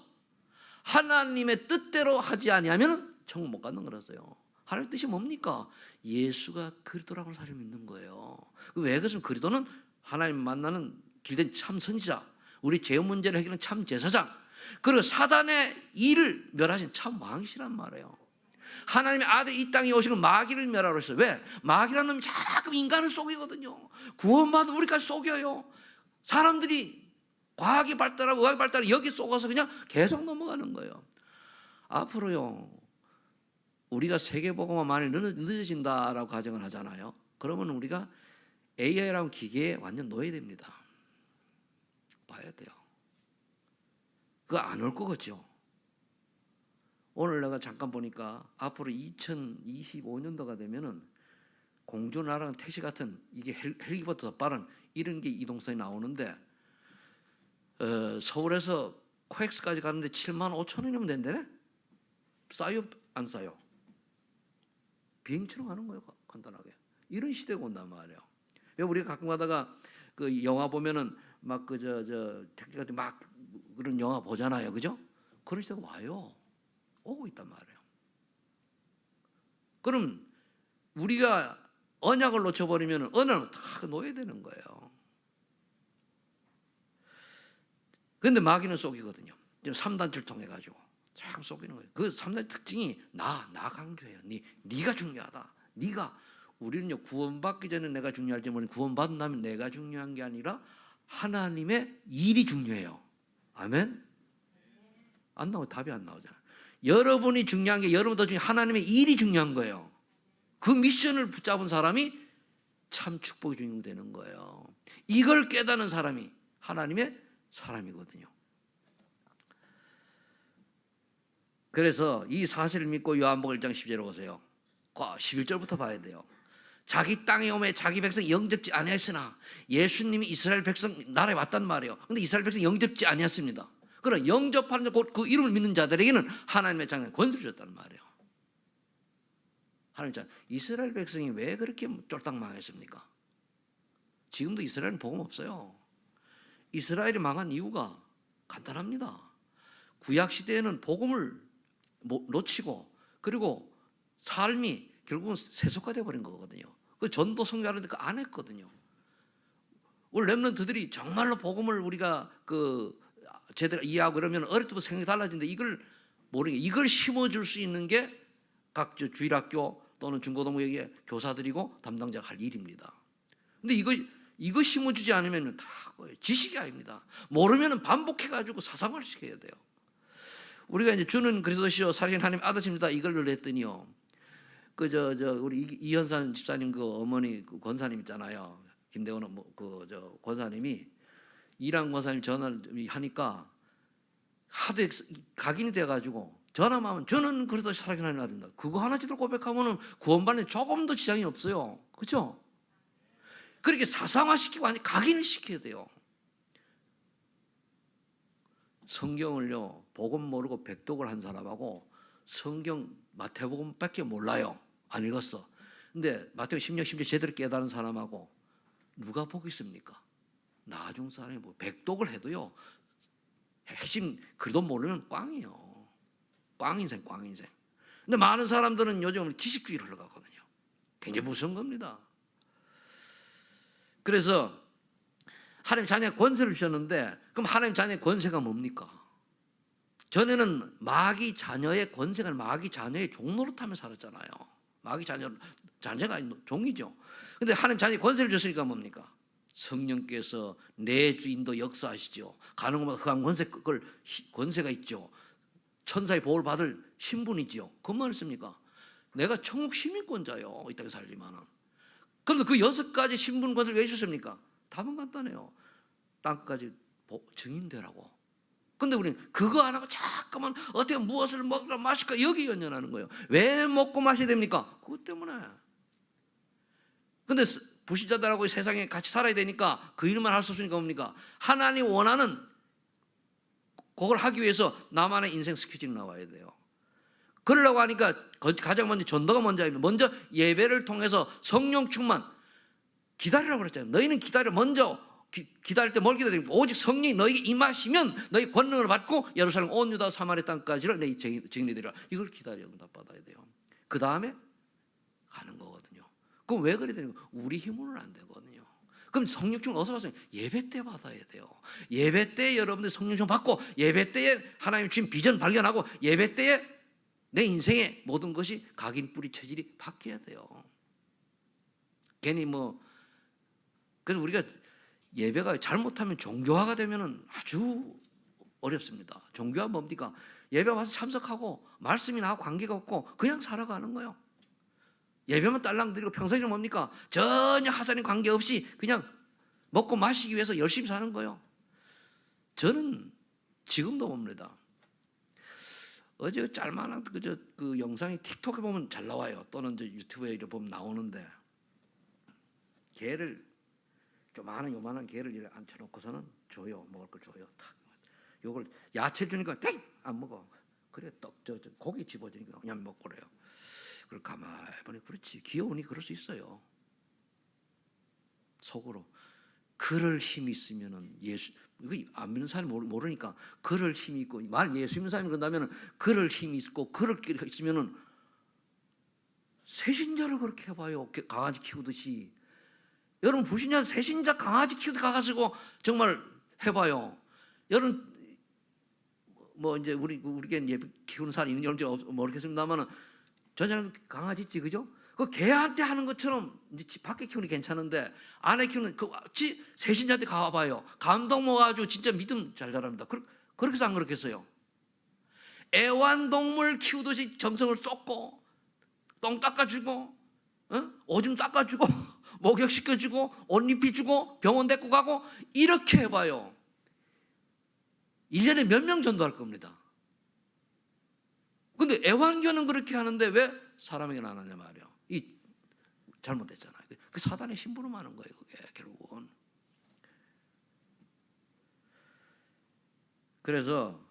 하나님의 뜻대로 하지 아니하면 천국 못 가는 거라서요. 하나님의 뜻이 뭡니까? 예수가 그리스도라고 사실 믿는 거예요. 왜 그러냐면 그리스도는 하나님 만나는 길된 참 선지자, 우리 죄 문제를 해결하는 참 제사장, 그리고 사단의 일을 멸하신 참 왕이시란 말이에요. 하나님의 아들이 이 땅에 오시고 마귀를 멸하러 했어요. 왜? 마귀라는 놈이 자꾸 인간을 속이거든요. 구원받은 우리까지 속여요. 사람들이 과학이 발달하고 의학이 발달하고 여기 속아서 그냥 계속 넘어가는 거예요. 앞으로요, 우리가 세계보고만 많이 늦어진다라고 가정을 하잖아요. 그러면 우리가 AI라는 기계에 완전 노예됩니다. 봐야 돼요. 그거 안 올 거겠죠. 오늘 내가 잠깐 보니까 앞으로 2025년도가 되면은 공주 날아가는 택시 같은 이게 헬기보다 더 빠른 이런 게 이동성이 나오는데 서울에서 코엑스까지 가는데 7만 5천 원이면 된대네? 싸요? 안 싸요? 비행처럼 가는 거예요, 간단하게. 이런 시대가 온단 말이에요. 왜 우리가 가끔 가다가 그 영화 보면은 막 택시 같은 막 그런 영화 보잖아요, 그죠? 그런 시대가 와요. 오고 있단 말이에요. 그럼 우리가 언약을 놓쳐버리면 언약을 다 놓아야 되는 거예요. 그런데 마귀는 속이거든요. 3단체를 통해 가지고 참 속이는 거예요. 그 3단체 특징이 나 강조해요. 네가 중요하다. 우리는요, 구원받기 전에 내가 중요할지 모르는 구원받은 다음에 내가 중요한 게 아니라 하나님의 일이 중요해요. 아멘? 안 나오고 답이 안 나오잖아요. 여러분이 중요한 게 여러분도 중요한 하나님의 일이 중요한 거예요. 그 미션을 붙잡은 사람이 참 축복의 주인공이 되는 거예요. 이걸 깨닫는 사람이 하나님의 사람이거든요. 그래서 이 사실을 믿고 요한복음 1장 10절에 보세요. 11절부터 봐야 돼요. 자기 땅에 오매 자기 백성 영접지 아니하였으나 예수님이 이스라엘 백성 나라에 왔단 말이에요. 그런데 이스라엘 백성 영접지 아니했습니다. 그럼 영접하는 곧 그 이름을 믿는 자들에게는 하나님의 장관 권세를 줬단 말이에요. 하나님 이스라엘 백성이 왜 그렇게 쫄딱 망했습니까? 지금도 이스라엘은 복음 없어요. 이스라엘이 망한 이유가 간단합니다. 구약 시대에는 복음을 놓치고 그리고 삶이 결국은 세속화되어 버린 거거든요. 그 전도 선교하는데 그거 안 했거든요. 우리 렘넌트들이 정말로 복음을 우리가 제대로 이해하고 그러면 어릴 때부터 생각이 달라지는데 이걸 모르는 게, 이걸 심어줄 수 있는 게 각 주일학교 또는 중고등부에게 교사들이고 담당자가 할 일입니다. 근데 이거 심어주지 않으면 다 지식이 아닙니다. 모르면 반복해가지고 사상화를 시켜야 돼요. 우리가 이제 주는 그리스도시요 살아계신 하나님 아드십니다 이걸 했더니요. 우리 이현산 집사님 그 어머니 그 권사님 있잖아요. 김대원 권사님이 이랑 권사님 전화를 하니까 하도 각인이 돼가지고 전화만 하면 저는 그래도 살아계신 하나님 아드입니다. 그거 하나 제대로 고백하면은 구원받는 조금도 지장이 없어요. 그렇죠? 그렇게 사상화시키고 아니 각인을 시켜야 돼요. 성경을요 복음 모르고 백독을 한 사람하고 성경 마태복음밖에 몰라요. 안 읽었어. 근데 마태복음 10년 10절 제대로 깨달은 사람하고 누가 복이 있습니까? 나중 사람이 백독을 해도요 핵심 그도 모르면 꽝이에요. 꽝 인생, 꽝 인생. 근데 많은 사람들은 요즘 지식주의로 흘러가거든요. 굉장히 무서운 겁니다. 그래서 하나님 자녀의 권세를 주셨는데, 그럼 하나님 자녀의 권세가 뭡니까? 전에는 마귀 자녀의 권세가 마귀 자녀의 종노릇하며 살았잖아요. 마귀 자녀가 종이죠. 근데 하나님 자녀의 권세를 줬으니까 뭡니까? 성령께서 내 주인도 역사하시죠. 가는 곳마다 흑암 권세가 있죠. 천사의 보호를 받을 신분이죠. 그 말씀입니까? 내가 천국 시민권자요, 이 땅에 살지만은. 그런데 그 6가지 신분 권세를 왜 주셨습니까? 답은 간단해요. 땅까지 증인되라고. 근데 우리는 그거 안 하고 자꾸만 어떻게 무엇을 먹을까 마실까 여기 연연하는 거예요. 왜 먹고 마셔야 됩니까? 그것 때문에. 근데 불신자들하고 세상에 같이 살아야 되니까 그 일만 할 수 없으니까 뭡니까? 하나님 원하는 그걸 하기 위해서 나만의 인생 스케줄이 나와야 돼요. 그러려고 하니까 가장 먼저 전도가 먼저입니다. 먼저 예배를 통해서 성령 충만 기다리라고 그랬잖아요. 너희는 기다려. 먼저 기다릴 때 뭘 기다리고 오직 성령이 너에게 임하시면 너희 권능을 받고 예루살렘 온 유다 사마리아 땅까지를 내 증인이 되리라. 이걸 기다려 응답받아야 돼요. 그 다음에 가는 거거든요. 그럼 왜 그래야 되는 거예요? 우리 힘으로는 안 되거든요. 그럼 성령 충만 어디서 받아요? 예배 때 받아야 돼요. 예배 때 여러분들 성령 충만 받고 예배 때에 하나님 주신 비전 발견하고 예배 때에 내 인생의 모든 것이 각인 뿌리 체질이 바뀌어야 돼요. 괜히 그래서 우리가 예배가 잘못하면 종교화가 되면 아주 어렵습니다. 종교화 뭡니까? 예배 와서 참석하고 말씀이 나하고 관계가 없고 그냥 살아가는 거예요. 예배만 딸랑 드리고 평소에는 뭡니까? 전혀 하사님 관계없이 그냥 먹고 마시기 위해서 열심히 사는 거예요. 저는 지금도 봅니다. 어제 짤만한 그 영상이 틱톡에 보면 잘 나와요. 또는 유튜브에 보면 나오는데 개를 요만한 개를 이렇게 앉혀놓고서는 줘요. 먹을 걸 줘요. 탁. 요걸 야채 주니까 안 먹어. 그래 고기 집어주니까 그냥 먹고 그래요. 그걸 가만히 보니 그렇지. 귀여우니 그럴 수 있어요. 속으로 그럴 힘이 있으면은 이거 안 믿는 사람이 모르니까 그럴 힘이 있고 말 예수 믿는 사람이 그런다면은 그럴 힘이 있고 그럴 게 있으면은 새신자를 그렇게 해봐요. 강아지 키우듯이. 여러분 불신자 새신자 강아지 키우듯 가가지고 정말 해봐요. 여러분 이제 우리겐 키우는 사람이 있는지 모르겠습니다만은 전에는 강아지 있지 그죠? 그 개한테 하는 것처럼 이제 밖에 키우는 게 괜찮은데 안에 키우는 새신자한테 가봐요. 감동 먹어가지고 진짜 믿음 잘 자랍니다. 그렇게 해서 안 그렇겠어요? 애완동물 키우듯이 정성을 쏟고 똥 닦아주고 오줌 닦아주고 목욕시켜주고 옷 입혀주고 병원 데리고 가고 이렇게 해봐요. 1년에 몇 명 전도할 겁니다. 근데 애완견은 그렇게 하는데 왜 사람에게는 안 하냐 말이에요. 이 잘못됐잖아요. 그 사단의 심부름 하는 거예요. 그게 결국은. 그래서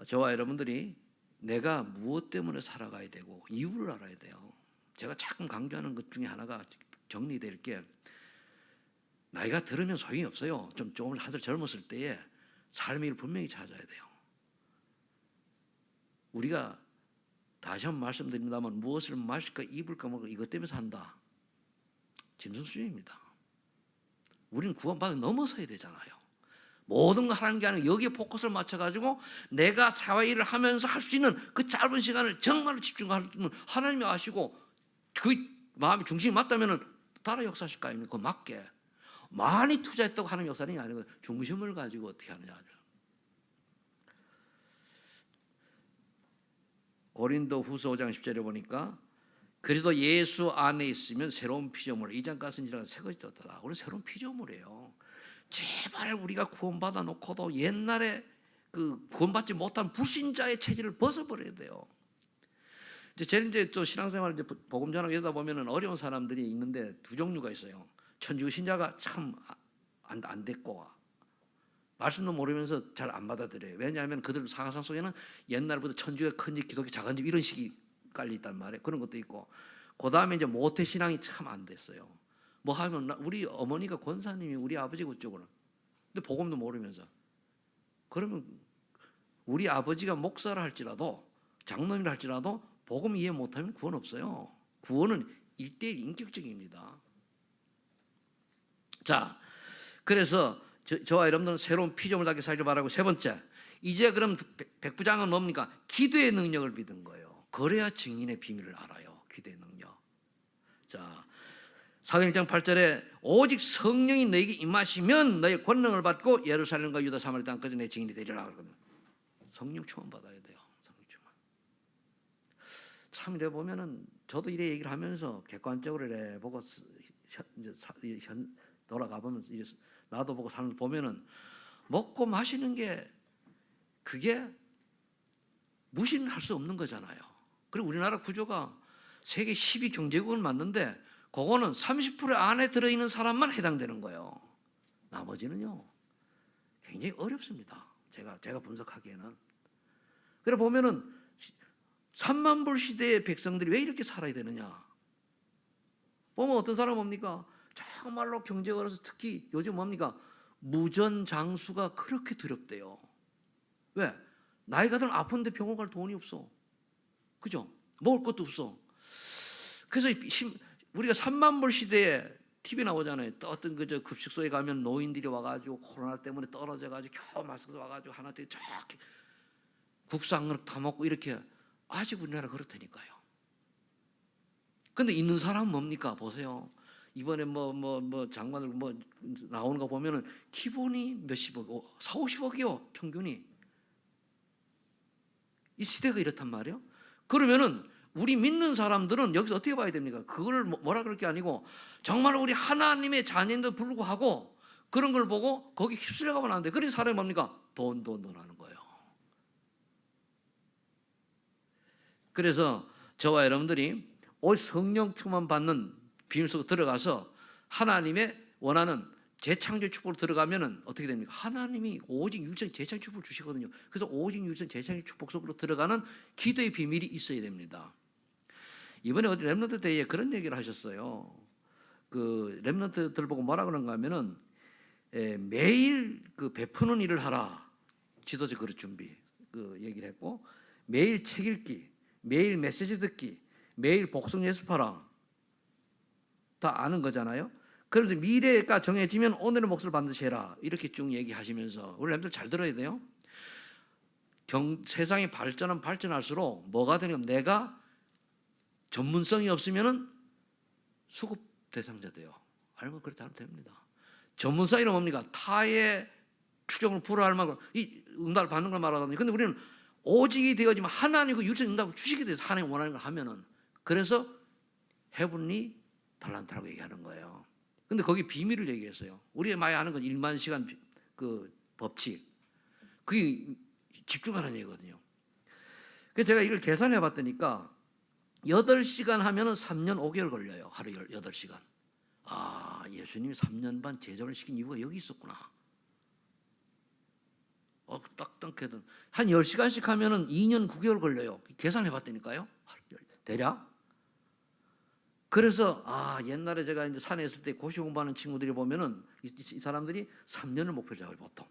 저와 여러분들이 내가 무엇 때문에 살아가야 되고 이유를 알아야 돼요. 제가 자꾸 강조하는 것 중에 하나가 정리될 게 나이가 들으면 소용이 없어요. 조금 한살 젊었을 때에 삶의 일을 분명히 찾아야 돼요. 우리가 다시 한번 말씀드립니다만 무엇을 마실까 입을까 먹을까 이것 때문에 산다. 짐승 수준입니다. 우리는 구원받아 넘어서야 되잖아요. 모든 걸 하는 게 아니라 여기에 포커스를 맞춰가지고 내가 사회일을 하면서 할 수 있는 그 짧은 시간을 정말로 집중하는 하나님이 아시고 그 마음이 중심이 맞다면 따라 역사하실 거 아닙니까? 그 맞게 많이 투자했다고 하는 역사는 아니고 중심을 가지고 어떻게 하느냐. 고린도 후서 5장 10절에 보니까 그래도 예수 안에 있으면 새로운 피조물 이전 같은 지랑 새것이 되었다. 우리 새로운 피조물이에요. 제발 우리가 구원받아 놓고도 옛날에 그 구원받지 못한 불신자의 체질을 벗어버려야 돼요. 이제 또 신앙생활 이제 복음 전하고 이러다 보면은 어려운 사람들이 있는데 두 종류가 있어요. 천주교 신자가 참 안 됐고 말씀도 모르면서 잘 안 받아들여요. 왜냐하면 그들 상상 속에는 옛날부터 천주교 큰집 기독교 작은집 이런 식이 깔려 있단 말이에요. 그런 것도 있고 그 다음에 이제 모태 신앙이 참 안 됐어요. 뭐 하면 우리 어머니가 권사님이 우리 아버지 그쪽으로 근데 복음도 모르면서 그러면 우리 아버지가 목사라 할지라도 장로님이라 할지라도 복음 이해 못하면 구원 없어요. 구원은 1대1 인격적입니다. 자, 그래서 저와 여러분들은 새로운 피조물 답게 살길 바라고, 세 번째, 이제 그럼 백부장은 뭡니까? 기도의 능력을 믿은 거예요. 그래야 증인의 비밀을 알아요. 기도의 능력. 자, 사도행전 8절에 오직 성령이 너에게 임하시면 너의 권능을 받고 예루살렘과 유다 사마리아 땅까지 내 증인이 되리라 그러거든요. 성령 충만 받아야 돼요. 성령 충만. 참 이래 보면은 저도 이래 얘기를 하면서 객관적으로 이래 보고 돌아가 보면서 나도 보고 사람들 보면은 먹고 마시는 게 그게 무시는 할 수 없는 거잖아요. 그리고 우리나라 구조가 세계 10위 경제국은 맞는데 그거는 30% 안에 들어있는 사람만 해당되는 거예요. 나머지는요 굉장히 어렵습니다. 제가 분석하기에는. 그래 보면은 3만 불 시대의 백성들이 왜 이렇게 살아야 되느냐? 보면 어떤 사람 뭡니까? 정말로 경제가 어려서 특히 요즘 뭡니까? 무전장수가 그렇게 두렵대요. 왜? 나이가 들면 아픈데 병원 갈 돈이 없어. 그죠? 먹을 것도 없어. 그래서 우리가 3만 불 시대에 TV 나오잖아요. 또 어떤 그저 급식소에 가면 노인들이 와가지고 코로나 때문에 떨어져가지고 겨우 마스크 와가지고 하나 되게 쫙 국수 한 그릇 다 먹고 이렇게. 아직 우리나라 그렇다니까요. 근데 있는 사람은 뭡니까? 보세요. 이번에 장관들 나오는 거 보면은 기본이 몇십억, 4, 50억이요 평균이. 이 시대가 이렇단 말이에요. 그러면은 우리 믿는 사람들은 여기서 어떻게 봐야 됩니까? 그걸 뭐라 그럴 게 아니고 정말 우리 하나님의 자녀인데도 불구하고 그런 걸 보고 거기 휩쓸려 가면 안 돼. 그래서 사람이 뭡니까? 돈 하는 거예요. 그래서 저와 여러분들이 올 성령 충만 받는 비밀 속으로 들어가서 하나님의 원하는 재창조 축복으로 들어가면은 어떻게 됩니까? 하나님이 오직 유전 재창조 축복을 주시거든요. 그래서 오직 유전 재창조 축복 속으로 들어가는 기도의 비밀이 있어야 됩니다. 이번에 어디 렘넌트 대회에 그런 얘기를 하셨어요. 그 렘넌트들 보고 뭐라 그런가 하면은 매일 그 베푸는 일을 하라. 지도자 그릇 준비 그 얘기를 했고, 매일 책 읽기, 매일 메시지 듣기, 매일 복성 예습하라. 다 아는 거잖아요. 그래서 미래가 정해지면 오늘의 몫을 반드시 해라. 이렇게 쭉 얘기하시면서 우리 렘들 잘 들어야 돼요. 세상이 발전할수록 뭐가 되냐면 내가 전문성이 없으면은 수급 대상자 돼요. 알면 그렇게 하면 됩니다. 전문성이란 뭡니까? 타의 추정을 불허할 만큼 이 응답을 받는 걸 말하거든요. 근데 우리는 오직이 되어지면 하나님 그 유전 응답을 주시게 돼서 하나님 원하는 걸 하면은, 그래서 헤븐리 달란트라고 얘기하는 거예요. 근데 거기 비밀을 얘기했어요. 우리가 많이 아는 건 1만 시간 그 법칙. 그게 집중하는 얘기거든요. 그래서 제가 이걸 계산해 봤더니까 8시간 하면은 3년 5개월 걸려요. 하루 8시간. 아, 예수님이 3년 반 제자를 시킨 이유가 여기 있었구나. 딱딱해도 한 10시간씩 하면은 2년 9개월 걸려요. 계산해 봤다니까요. 대략. 그래서 옛날에 제가 이제 산에 있을 때 고시 공부하는 친구들이 보면은 이 사람들이 3년을 목표로 잡아요, 보통.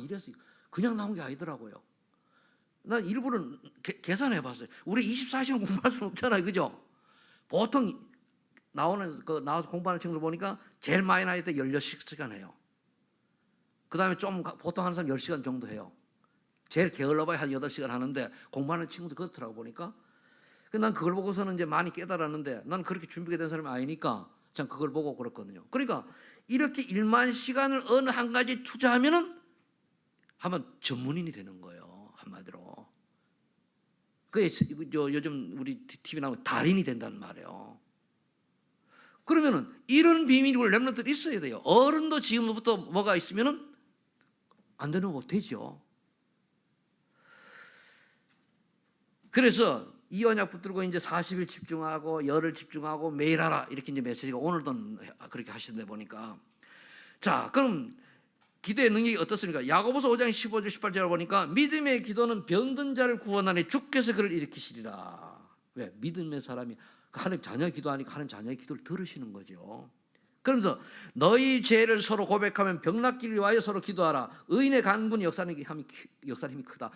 이래서 그냥 나온 게 아니더라고요. 난 일부러 계산해 봤어요. 우리 24시간 공부할 수 없잖아요, 그죠? 보통 나와서 공부하는 친구들 보니까 제일 많이 나이 때 16시간 해요. 그 다음에 좀 보통 하는 사람 10시간 정도 해요. 제일 게을러봐야 한 8시간 하는데 공부하는 친구들 그렇더라고 보니까. 난 그걸 보고서는 이제 많이 깨달았는데, 난 그렇게 준비가 된 사람이 아니니까 참 그걸 보고 그렇거든요. 그러니까 이렇게 1만 시간을 어느 한 가지 투자하면은 하면 전문인이 되는 거예요, 한마디로. 그게 요즘 우리 TV 나오면 달인이 된다는 말이에요. 그러면은 이런 비밀이 우리 렘넌트들이 있어야 돼요. 어른도 지금부터 뭐가 있으면은 안 되는 거 되죠. 그래서 이 언약 붙들고 이제 40일 집중하고 열흘 집중하고 매일 하라, 이렇게 이제 메시지가 오늘도 그렇게 하시는데 보니까. 자, 그럼 기도의 능력이 어떻습니까? 야고보서 5장 15절 18절을 보니까 믿음의 기도는 병든 자를 구원하니 주께서 그를 일으키시리라. 왜? 믿음의 사람이 하나님 자녀의 기도하니까 하나님 자녀의 기도를 들으시는 거죠. 그러면서 너희 죄를 서로 고백하면 병 낫기를 위하여 서로 기도하라. 의인의 간구는 역사의 힘이 크다.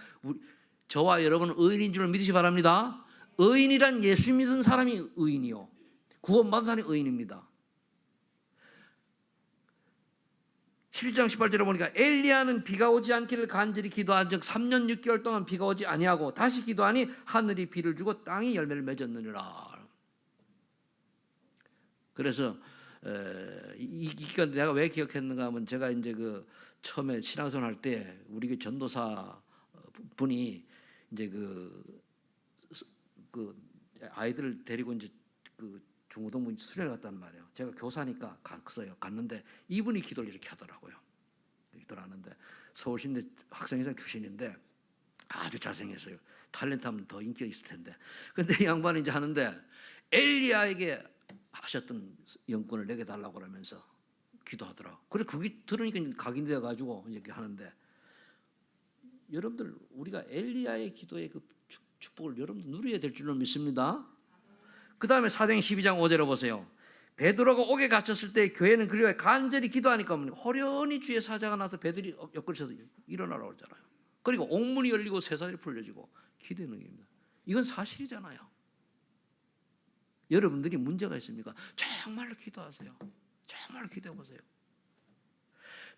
저와 여러분은 의인인 줄 믿으시 바랍니다. 의인이란 예수 믿은 사람이 의인이요, 구원받은 사람이 의인입니다. 11장 18절에 보니까 엘리야는 비가 오지 않기를 간절히 기도한 즉 3년 6개월 동안 비가 오지 아니하고 다시 기도하니 하늘이 비를 주고 땅이 열매를 맺었느니라. 그래서 이 기간 내가 왜 기억했는가 하면, 제가 이제 그 처음에 신앙생활 할 때 우리 그 전도사 분이 이제 그 아이들을 데리고 이제 그 중고등부 수련회 갔단 말이에요. 제가 교사니까 갔는데 이분이 기도를 이렇게 하더라고요. 기도를 하는데 서울신대 학생회장 출신인데 아주 잘생겼어요. 탤런트 하면 더 인기가 있을 텐데. 근데 이 양반이 이제 하는데 엘리야에게 하셨던 영권을 내게 달라고 그러면서 기도하더라고. 그래 그게 들으니까 각인돼 가지고 이렇게 하는데, 여러분들 우리가 엘리야의 기도의 그 축복을 여러분들 누려야 될 줄로 믿습니다. 그 다음에 사도행 12장 5절을 보세요. 베드로가 옥에 갇혔을 때 교회는 그리고 간절히 기도하니까 호련히 주의 사자가 나서 베드로를 엮으셔서 일어나라고 그러잖아요. 그리고 옥문이 열리고 쇠사슬이 풀려지고 기도의 능력입니다. 이건 사실이잖아요. 여러분들이 문제가 있습니까? 정말로 기도하세요. 정말로 기도해 보세요.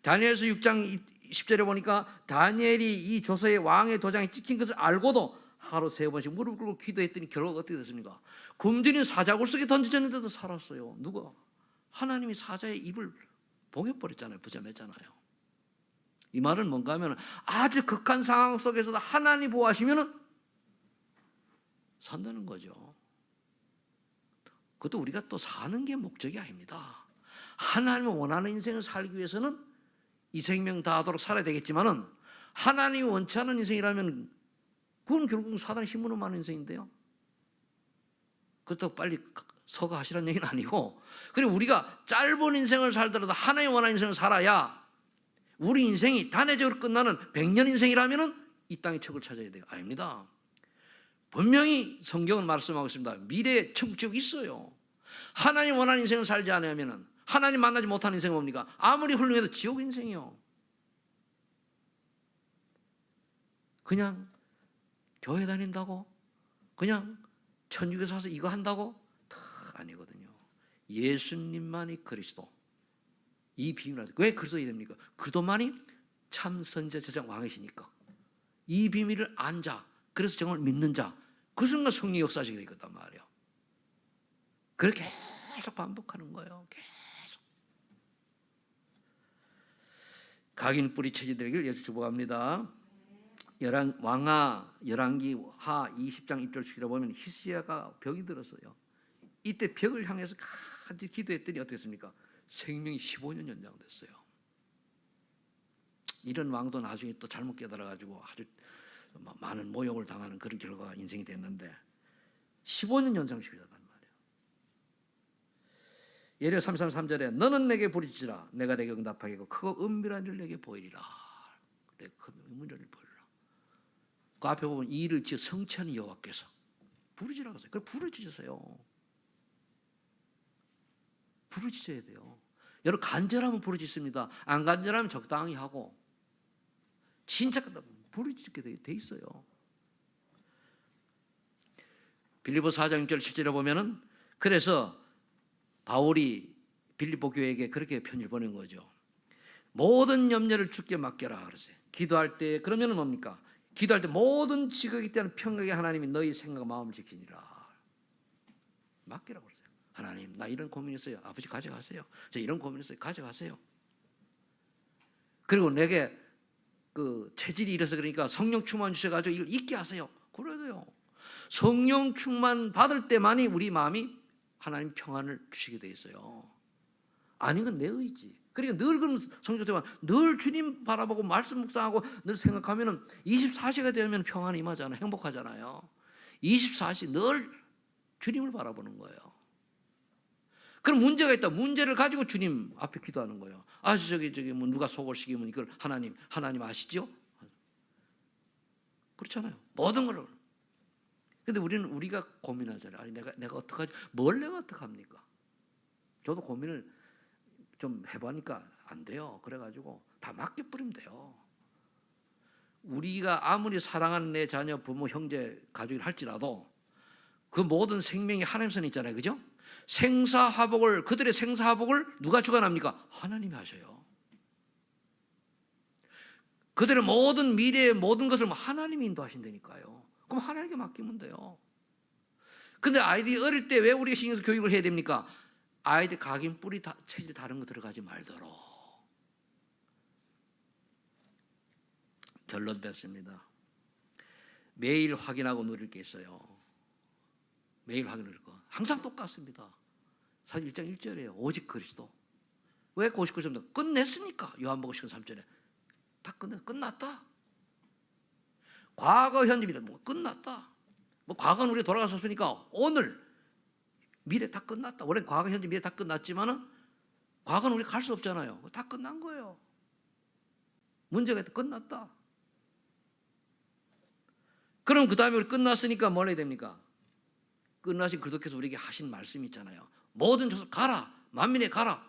다니엘서 6장 10절에 보니까 다니엘이 이 조서에 왕의 도장이 찍힌 것을 알고도 하루 3번씩 무릎 꿇고 기도했더니 결과가 어떻게 됐습니까? 굶주린 사자굴 속에 던져졌는데도 살았어요. 누가? 하나님이 사자의 입을 봉해버렸잖아요. 부자맸잖아요. 이 말은 뭔가 하면 아주 극한 상황 속에서도 하나님 보호하시면 산다는 거죠. 그것도 우리가 또 사는 게 목적이 아닙니다. 하나님이 원하는 인생을 살기 위해서는 이 생명 다하도록 살아야 되겠지만은, 하나님이 원치 않은 인생이라면 그건 결국 사단의 힘으로 많은 인생인데요. 그렇다고 빨리 서가 하시라는 얘기는 아니고, 그리고 우리가 짧은 인생을 살더라도 하나님 원하는 인생을 살아야 우리 인생이 단회적으로 끝나는 100년 인생이라면 이 땅의 척을 찾아야 돼요. 아닙니다. 분명히 성경은 말씀하고 있습니다. 미래에 천국 있어요. 하나님 원하는 인생을 살지 않으면, 하나님 만나지 못하는 인생은 뭡니까? 아무리 훌륭해도 지옥 인생이요. 그냥 교회 다닌다고, 그냥 천국에 사서 이거 한다고? 다 아니거든요. 예수님만이 그리스도, 이 비밀을, 왜 그리스도이 됩니까? 그도만이 참 선지 제장 왕이시니까. 이 비밀을 안 자, 그래서 정말 믿는 자, 그 순간 성령 역사하시게 되겠단 말이에요. 그렇게 계속 반복하는 거예요. 계속. 각인 뿌리 처지되기를 예수 축복합니다. 왕하 열왕기 하 20장 1절 주기를 보면 히스기야가 병이 들었어요. 이때 벽을 향해서 같이 기도했더니 어떻게 했습니까? 생명이 15년 연장됐어요. 이런 왕도 나중에 또 잘못 깨달아가지고 아주 많은 모욕을 당하는 그런 결과가 인생이 됐는데 15년 연장시키자단 말이에요. 예레미야 33절에 너는 내게 부르짖으라 내가 내게 응답하겠고 크고 은밀한 줄 내게 보이리라. 내가 그 은밀한 줄 보이리라. 그 앞에 보면 이 일을 지어 성취하는 여호와께서 부르짖으라고 했어요. 그걸 부르짖으세요. 부르짖어야 돼요. 여러분 간절하면 부르짖습니다. 안 간절하면 적당히 하고, 진짜 부르짖게 돼 있어요. 빌립보 4장 6절 7절에 보면은 그래서 바울이 빌립보 교회에게 그렇게 편지를 보낸 거죠. 모든 염려를 주께 맡겨라 그러세요. 기도할 때 그러면은 뭡니까? 기도할 때 모든 지극히 때는 평강의 하나님이 너희 생각과 마음을 지키니라. 맡기라고 그러세요. 하나님 나 이런 고민 있어요. 아버지 가져가세요. 저 이런 고민 있어요. 가져가세요. 그리고 내게 그 체질이 이래서 그러니까 성령 충만 주셔가지고 이걸 잊게 하세요. 그래야 돼요. 성령 충만 받을 때만이 우리 마음이 하나님 평안을 주시게 돼 있어요. 아닌 건 내 의지. 그러니까 늘 그런 성경 때만 늘 주님 바라보고 말씀 묵상하고 늘 생각하면은 24시가 되면 평안이 임하잖아요. 행복하잖아요. 24시 늘 주님을 바라보는 거예요. 그럼 문제가 있다. 문제를 가지고 주님 앞에 기도하는 거예요. 아, 저기 뭐 누가 속을 시키면 이걸 하나님 아시죠? 그렇잖아요. 모든 걸. 근데 우리가 고민하잖아요. 아니 내가 어떡하지? 뭘 내가 어떡합니까? 저도 고민을 좀 해보니까 안 돼요. 그래가지고 다 맡겨버리면 돼요. 우리가 아무리 사랑하는 내 자녀, 부모, 형제, 가족을 할지라도 그 모든 생명이 하나님 손에 있잖아요. 그죠? 생사화복을, 그들의 생사화복을 누가 주관합니까? 하나님이 하셔요. 그들의 모든 미래의 모든 것을 하나님이 인도하신다니까요. 그럼 하나님께 맡기면 돼요. 근데 아이들이 어릴 때 왜 우리가 신경 써서 교육을 해야 됩니까? 아이들 각인 뿌리 체질 다른 거 들어가지 말도록. 결론 뺐습니다. 매일 확인하고 누릴 게 있어요. 매일 확인할 거. 항상 똑같습니다. 사실 1장 1절이에요. 오직 그리스도. 왜 오직 그리스도입니까? 끝냈으니까. 요한복음 3절에. 다 끝났다. 과거, 현재, 미래 끝났다. 과거는 우리 돌아갔었으니까 오늘, 미래 다 끝났다. 원래 과거, 현재, 미래 다 끝났지만은 과거는 우리 갈 수 없잖아요. 다 끝난 거예요. 문제가 끝났다. 그럼 그 다음에 우리 끝났으니까 뭘 해야 됩니까? 끝나신 그리스도께서 우리에게 하신 말씀이 있잖아요. 모든 족속 가라. 만민에 가라.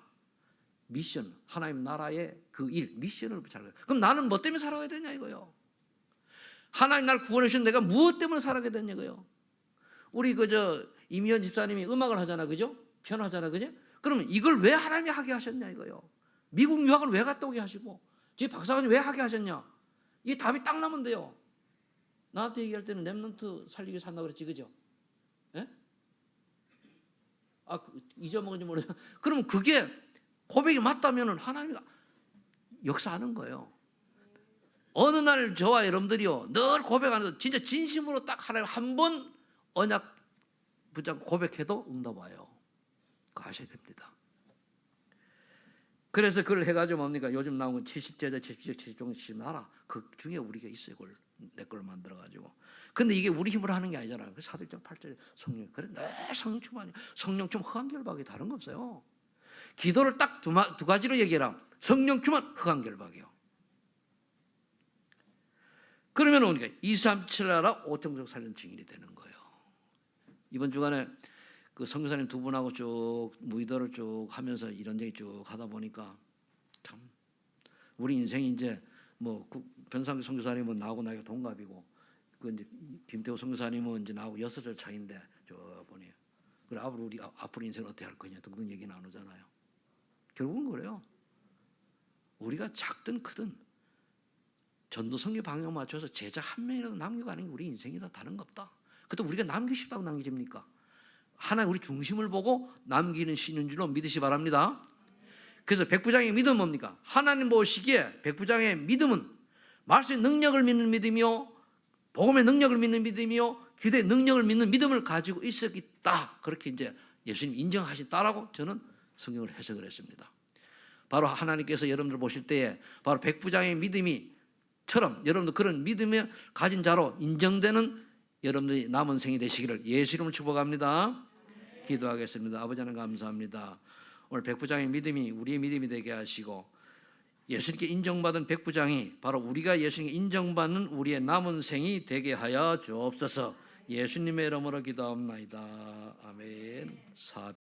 미션, 하나님 나라의 그 일, 미션을 잘. 그럼 나는 뭐 때문에 살아가야 되냐 이거요. 하나님 날 구원해 주신 내가 무엇 때문에 살아가야 되냐 이거요. 우리 이미연 집사님이 음악을 하잖아, 그죠? 피아노 하잖아, 그죠? 그러면 이걸 왜 하나님이 하게 하셨냐 이거요. 미국 유학을 왜 갔다 오게 하시고, 제 박사관이 왜 하게 하셨냐? 이게 답이 딱 나면 돼요. 나한테 얘기할 때는 랩런트 살리기 위해서 한다고 그랬지, 그죠? 예? 잊어먹은지 모르겠어요. 그러면 그게 고백이 맞다면 하나님이 역사하는 거예요. 어느 날 저와 여러분들이요, 늘 고백하는, 진짜 진심으로 딱 하나님 한 번 언약 붙잡고 고백해도 응답 와요. 그거 아셔야 됩니다. 그래서 그걸 해가지고 뭡니까? 요즘 나온 건 70제자, 70적, 70종, 70나라. 그 중에 우리가 있어요. 그걸 내 걸 만들어가지고. 근데 이게 우리 힘으로 하는 게 아니잖아요. 사도행전 8절에 성령. 그래, 성령 충만이. 성령 충만, 흑암결박이 다른 거 없어요. 기도를 딱 두 가지로 얘기해라. 성령 충만, 흑암결박이요. 그러면 우리가 2, 3, 7 알아 5청석 살린 증인이 되는 거예요. 이번 주간에 그 선교사님 두 분하고 쭉 무의도를 쭉 하면서 이런 얘기 쭉 하다 보니까 참 우리 인생이 이제 변상규 선교사님은 나하고 나이가 동갑이고 이제 김태호 선교사님은 이제 나하고 6살 차이인데 저 보니 그래 앞으로 인생을 어떻게 할 거냐 등등 얘기 나누잖아요. 결국은 그래요. 우리가 작든 크든 전도 선교 방향 맞춰서 제자 한 명이라도 남기고 가는 게 우리 인생이다. 다른 거 없다. 그것도 우리가 남기고 싶다고 남기집니까? 하나님 우리 중심을 보고 남기는 신인 줄로 믿으시 바랍니다. 그래서 백부장의 믿음은 뭡니까? 하나님 보시기에 백부장의 믿음은 말씀의 능력을 믿는 믿음이요, 복음의 능력을 믿는 믿음이요, 기도의 능력을 믿는 믿음을 가지고 있었다. 그렇게 이제 예수님 인정하셨다라고 저는 성경을 해석을 했습니다. 바로 하나님께서 여러분들 보실 때에 바로 백부장의 믿음이처럼 여러분들 그런 믿음을 가진 자로 인정되는 여러분들이 남은 생이 되시기를 예수 이름으로 축복합니다. 기도하겠습니다. 아버지 하나님 감사합니다. 오늘 백부장의 믿음이 우리의 믿음이 되게 하시고 예수님께 인정받은 백부장이 바로 우리가 예수님께 인정받는 우리의 남은 생이 되게 하여 주옵소서. 예수님의 이름으로 기도합나이다. 아멘.